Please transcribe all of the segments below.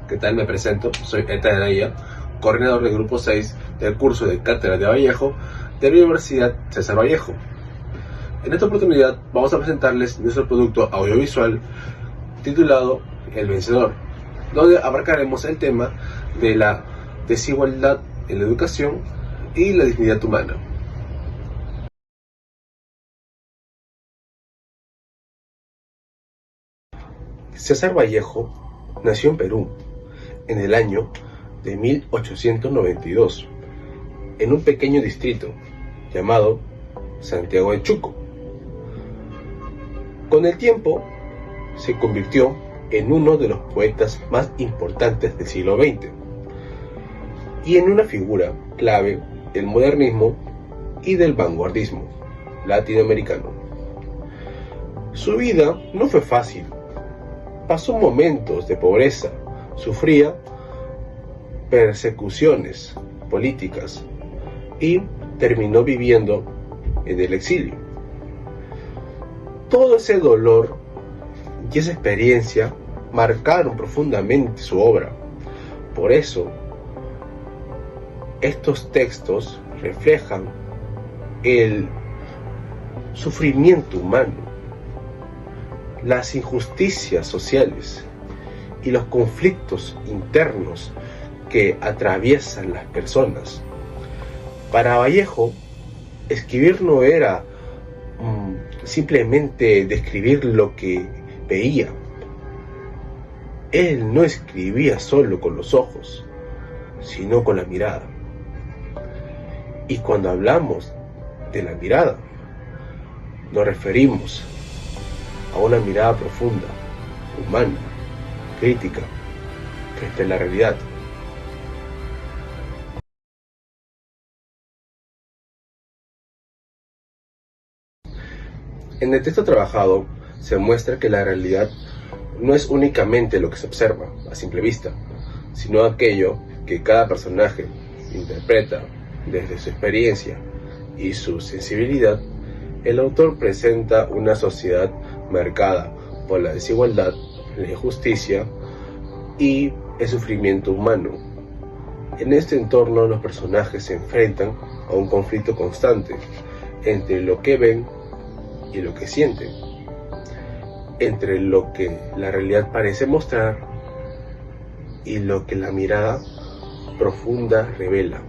¿Qué tal? Me presento, soy Eta Araya, coordinador del grupo 6 del curso de Cátedra de Vallejo de la Universidad César Vallejo. En esta oportunidad vamos a presentarles nuestro producto audiovisual titulado El Vencedor, donde abarcaremos el tema de la desigualdad en la educación y la dignidad humana. César Vallejo nació en Perú en el año de 1892, en un pequeño distrito llamado Santiago de Chuco. Con el tiempo se convirtió en uno de los poetas más importantes del siglo XX y en una figura clave del modernismo y del vanguardismo latinoamericano. Su vida no fue fácil. Pasó momentos de pobreza, sufría persecuciones políticas y terminó viviendo en el exilio. Todo ese dolor y esa experiencia marcaron profundamente su obra. Por eso, estos textos reflejan el sufrimiento humano, las injusticias sociales y los conflictos internos que atraviesan las personas. Para Vallejo, escribir no era simplemente describir lo que veía. Él no escribía solo con los ojos, sino con la mirada. Y cuando hablamos de la mirada, nos referimos a una mirada profunda, humana, crítica, frente a la realidad. En el texto trabajado se muestra que la realidad no es únicamente lo que se observa a simple vista, sino aquello que cada personaje interpreta desde su experiencia y su sensibilidad. El autor presenta una sociedad marcada por la desigualdad, la injusticia y el sufrimiento humano. En este entorno los personajes se enfrentan a un conflicto constante entre lo que ven y lo que sienten, entre lo que la realidad parece mostrar y lo que la mirada profunda revela.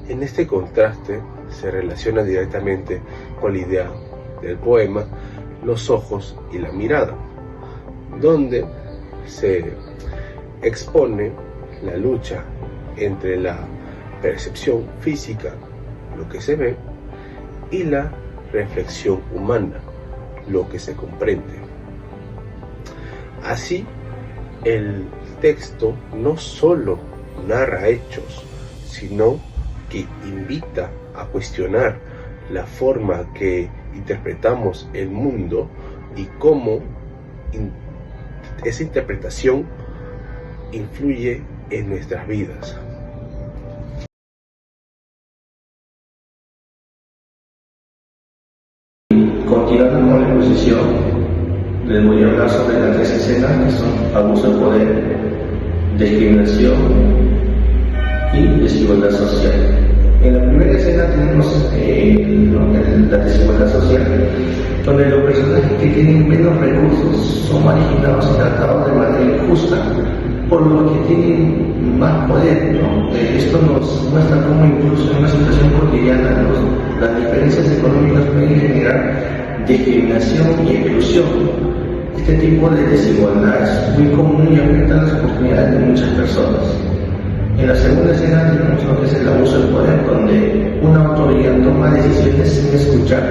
En este contraste se relaciona directamente con la idea del poema Los ojos y la mirada, donde se expone la lucha entre la percepción física, lo que se ve, y la reflexión humana, lo que se comprende. Así, el texto no solo narra hechos, sino que invita a cuestionar la forma que interpretamos el mundo y cómo esa interpretación influye en nuestras vidas. Continuando con la exposición, les voy a hablar sobre las tres escenas que son abuso de poder, discriminación y desigualdad social. En la primera escena tenemos la desigualdad social, donde los personajes que tienen menos recursos son marginados y tratados de manera injusta por los que tienen más poder, ¿no? Esto nos muestra cómo incluso en una situación cotidiana las diferencias económicas pueden generar discriminación y exclusión. Este tipo de desigualdad es muy común y afecta las oportunidades de muchas personas. En la segunda escena tenemos lo que es el abuso de poder, donde una autoridad toma decisiones sin escuchar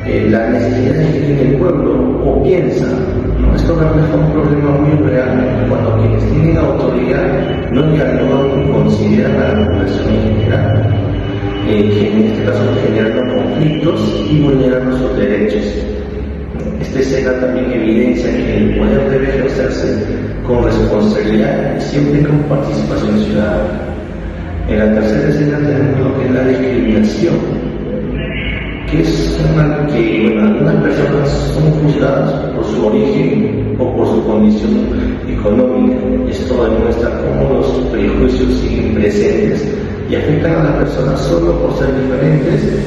las necesidades que tiene el pueblo o piensa, ¿no? Esto refleja un problema muy real cuando quienes tienen autoridad no dialogan ni consideran a la población en general, que en este caso generan conflictos y vulneran sus derechos. Esta escena también evidencia que el poder debe ejercerse con responsabilidad y siempre con participación ciudadana. En la tercera escena tenemos lo que es la discriminación, que es algunas personas son juzgadas por su origen o por su condición económica. Esto demuestra cómo los prejuicios siguen presentes y afectan a las personas solo por ser diferentes,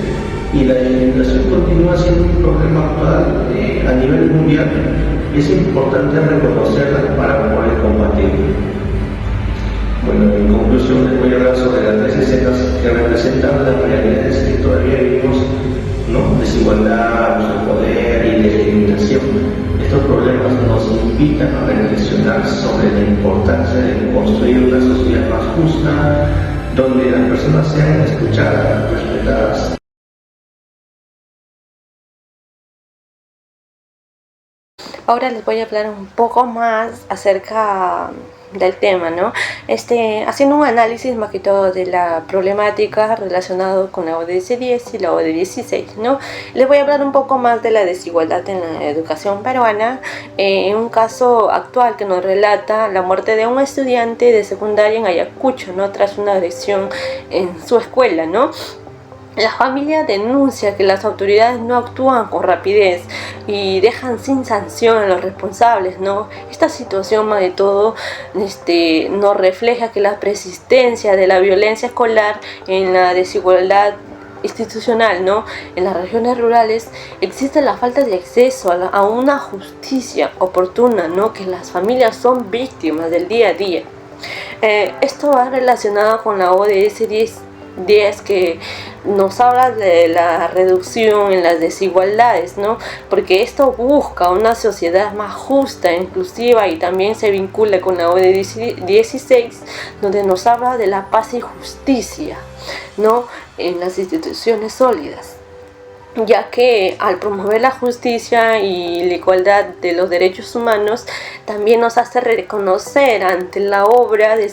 y la discriminación continúa siendo un problema actual a nivel mundial, y es importante reconocerla para poder combatirla. Bueno, en conclusión les voy a hablar sobre las tres escenas que representan las realidades que todavía vivimos, ¿no? Desigualdad, abuso de poder y discriminación. Estos problemas nos invitan a reflexionar sobre la importancia de construir una sociedad más justa, donde las personas sean escuchadas, respetadas. Ahora les voy a hablar un poco más acerca del tema, ¿no? Haciendo un análisis más que todo de la problemática relacionada con la ODS 10 y la ODS 16, ¿no? Les voy a hablar un poco más de la desigualdad en la educación peruana, en un caso actual que nos relata la muerte de un estudiante de secundaria en Ayacucho, ¿no? Tras una agresión en su escuela, ¿no? La familia denuncia que las autoridades no actúan con rapidez y dejan sin sanción a los responsables, ¿no? Esta situación, más de todo, nos refleja que la persistencia de la violencia escolar en la desigualdad institucional, ¿no? En las regiones rurales existe la falta de acceso a una justicia oportuna, ¿no? Que las familias son víctimas del día a día. Esto va relacionado con la ODS 10 que nos habla de la reducción en las desigualdades, ¿no? Porque esto busca una sociedad más justa, inclusiva, y también se vincula con la ODS 16, donde nos habla de la paz y justicia, ¿no? En las instituciones sólidas, ya que al promover la justicia y la igualdad de los derechos humanos también nos hace reconocer ante la obra de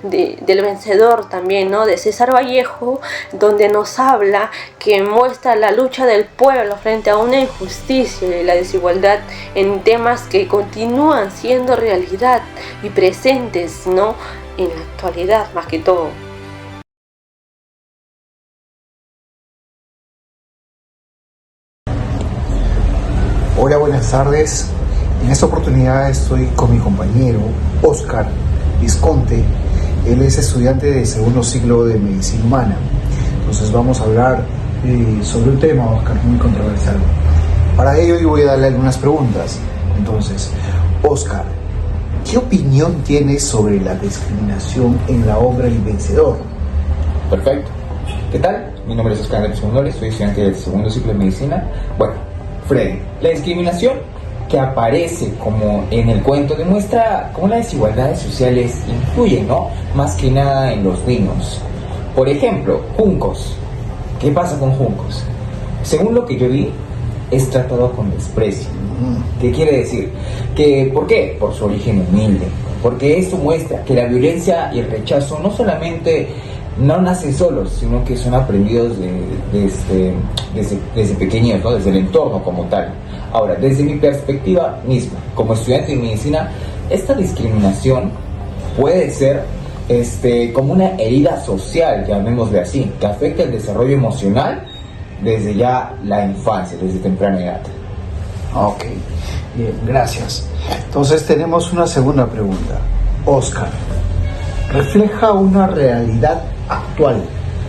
del vencedor también, ¿no? De César Vallejo, donde nos habla que muestra la lucha del pueblo frente a una injusticia y la desigualdad en temas que continúan siendo realidad y presentes, ¿no? En la actualidad más que todo. Hola, buenas tardes. En esta oportunidad estoy con mi compañero Oscar Visconte. Él es estudiante de segundo ciclo de Medicina Humana. Entonces vamos a hablar sobre un tema, Oscar, muy controversial. Para ello yo voy a darle algunas preguntas. Entonces, Oscar, ¿qué opinión tienes sobre la discriminación en la obra El Vencedor? Perfecto. ¿Qué tal? Mi nombre es Oscar Monores, soy estudiante del segundo ciclo de Medicina. Bueno, Freddy, la discriminación que aparece como en el cuento demuestra cómo las desigualdades sociales influyen, ¿no? Más que nada en los niños. Por ejemplo, Juncos. ¿Qué pasa con Juncos? Según lo que yo vi, es tratado con desprecio. ¿Qué quiere decir? ¿Por qué? Por su origen humilde. Porque esto muestra que la violencia y el rechazo no solamente no nacen solos, sino que son aprendidos desde pequeños, ¿no? Desde el entorno como tal. Ahora, desde mi perspectiva misma, como estudiante de medicina, esta discriminación puede ser como una herida social, llamémosle así, que afecta el desarrollo emocional desde ya la infancia, desde temprana edad. Ok, bien, gracias. Entonces tenemos una segunda pregunta. Oscar, ¿refleja una realidad actual?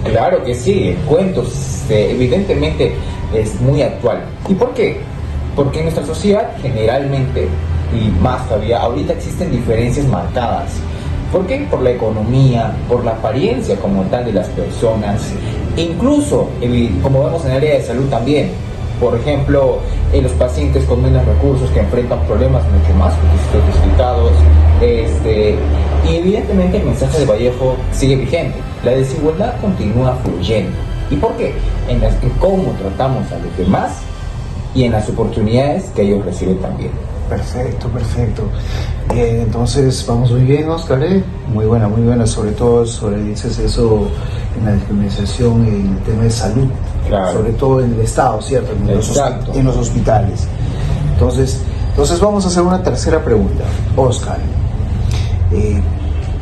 Claro que sí, el cuento evidentemente es muy actual. ¿Y por qué? Porque en nuestra sociedad generalmente, y más todavía, ahorita existen diferencias marcadas. ¿Por qué? Por la economía, por la apariencia como tal de las personas, incluso como vemos en el área de salud también. Por ejemplo, los pacientes con menos recursos que enfrentan problemas mucho más sofisticados. Y evidentemente el mensaje de Vallejo sigue vigente. La desigualdad continúa fluyendo. ¿Y por qué? En cómo tratamos a los demás y en las oportunidades que ellos reciben también. Perfecto. Bien, entonces vamos muy bien, Oscar. Muy buena, sobre todo dices eso en la discriminación en el tema de salud, claro. Sobre todo en el Estado, ¿cierto? En los hospitales. Entonces vamos a hacer una tercera pregunta. Oscar,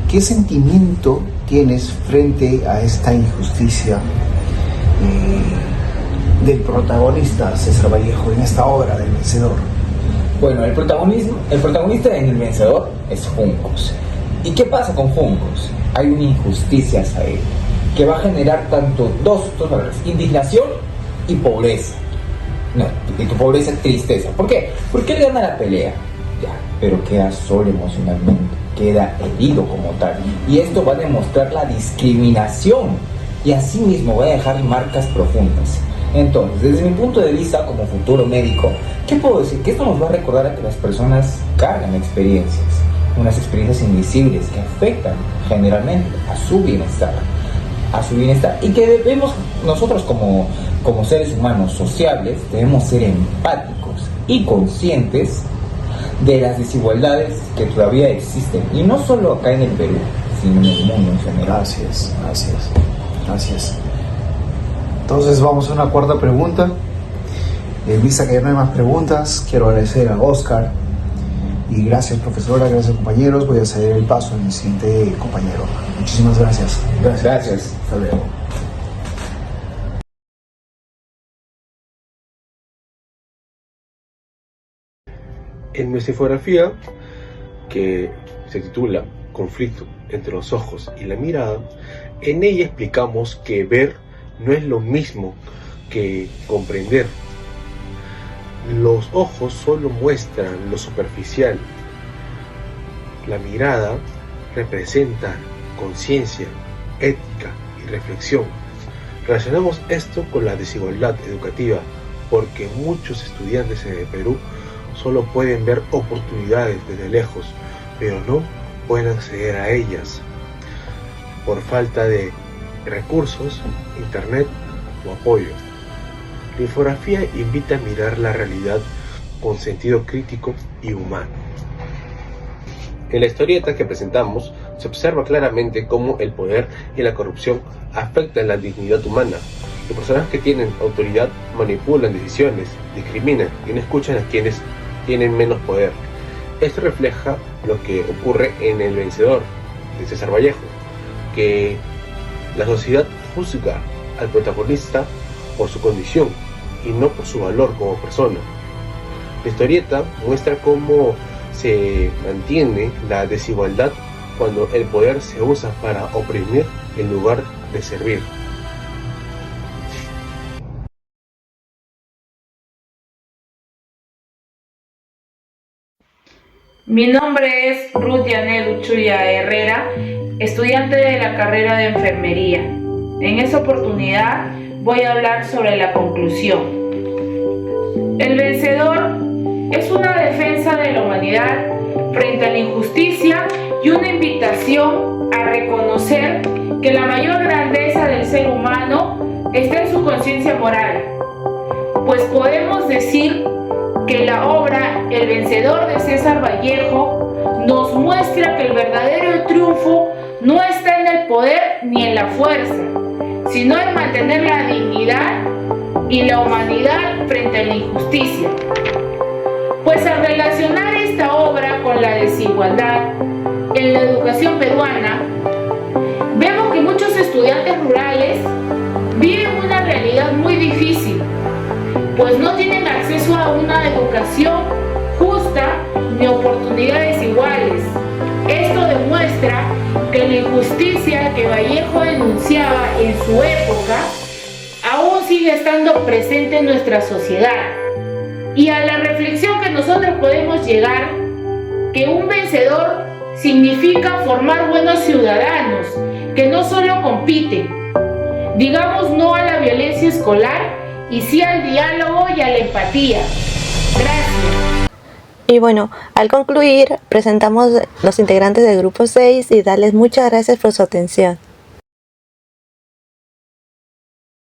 ¿qué sentimiento tienes frente a esta injusticia del protagonista César Vallejo en esta obra del Vencedor? Bueno, el protagonista en El Vencedor es Juncos. ¿Y qué pasa con Juncos? Hay una injusticia hacia él, que va a generar tanto dos valores, indignación y pobreza. No, y tu pobreza es tristeza. ¿Por qué? Porque él gana la pelea, ya, pero queda solo emocionalmente, queda herido como tal. Y esto va a demostrar la discriminación y asimismo va a dejar marcas profundas. Entonces, desde mi punto de vista como futuro médico, ¿qué puedo decir? Que esto nos va a recordar a que las personas cargan experiencias, unas experiencias invisibles que afectan generalmente a su bienestar, y que debemos, nosotros como seres humanos sociables, debemos ser empáticos y conscientes de las desigualdades que todavía existen, y no solo acá en el Perú, sino en el mundo en general. Gracias. Entonces vamos a una cuarta pregunta. En vista que ya no hay más preguntas, quiero agradecer a Oscar y gracias profesora, gracias compañeros. Voy a ceder el paso a mi siguiente compañero. Muchísimas gracias. Gracias. Hasta luego. En nuestra infografía, que se titula Conflicto entre los ojos y la mirada, en ella explicamos que ver no es lo mismo que comprender. Los ojos solo muestran lo superficial. La mirada representa conciencia, ética y reflexión. Relacionamos esto con la desigualdad educativa, porque muchos estudiantes en el Perú solo pueden ver oportunidades desde lejos, pero no pueden acceder a ellas por falta de recursos, internet o apoyo. La infografía invita a mirar la realidad con sentido crítico y humano. En la historieta que presentamos se observa claramente cómo el poder y la corrupción afectan la dignidad humana. Los personajes que tienen autoridad manipulan decisiones, discriminan y no escuchan a quienes tienen menos poder. Esto refleja lo que ocurre en El Vencedor, de César Vallejo, que la sociedad juzga al protagonista por su condición y no por su valor como persona. La historieta muestra cómo se mantiene la desigualdad cuando el poder se usa para oprimir en lugar de servir. Mi nombre es Ruth Yanet Uchuya Herrera, estudiante de la carrera de enfermería. En esta oportunidad voy a hablar sobre la conclusión. El Vencedor es una defensa de la humanidad frente a la injusticia y una invitación a reconocer que la mayor grandeza del ser humano está en su conciencia moral, pues podemos decir que la obra El Vencedor de César Vallejo nos muestra que el verdadero triunfo no está en el poder ni en la fuerza, sino en mantener la dignidad y la humanidad frente a la injusticia. Pues al relacionar esta obra con la desigualdad en la educación peruana, vemos que muchos estudiantes rurales viven una realidad muy difícil, pues no tienen acceso a una educación justa ni oportunidades iguales. Esto demuestra que la injusticia que Vallejo denunciaba en su época aún sigue estando presente en nuestra sociedad. Y a la reflexión que nosotros podemos llegar, que un vencedor significa formar buenos ciudadanos, que no solo compiten. Digamos no a la violencia escolar y sí al diálogo y a la empatía. Gracias. Y bueno, al concluir, presentamos los integrantes del grupo 6 y darles muchas gracias por su atención.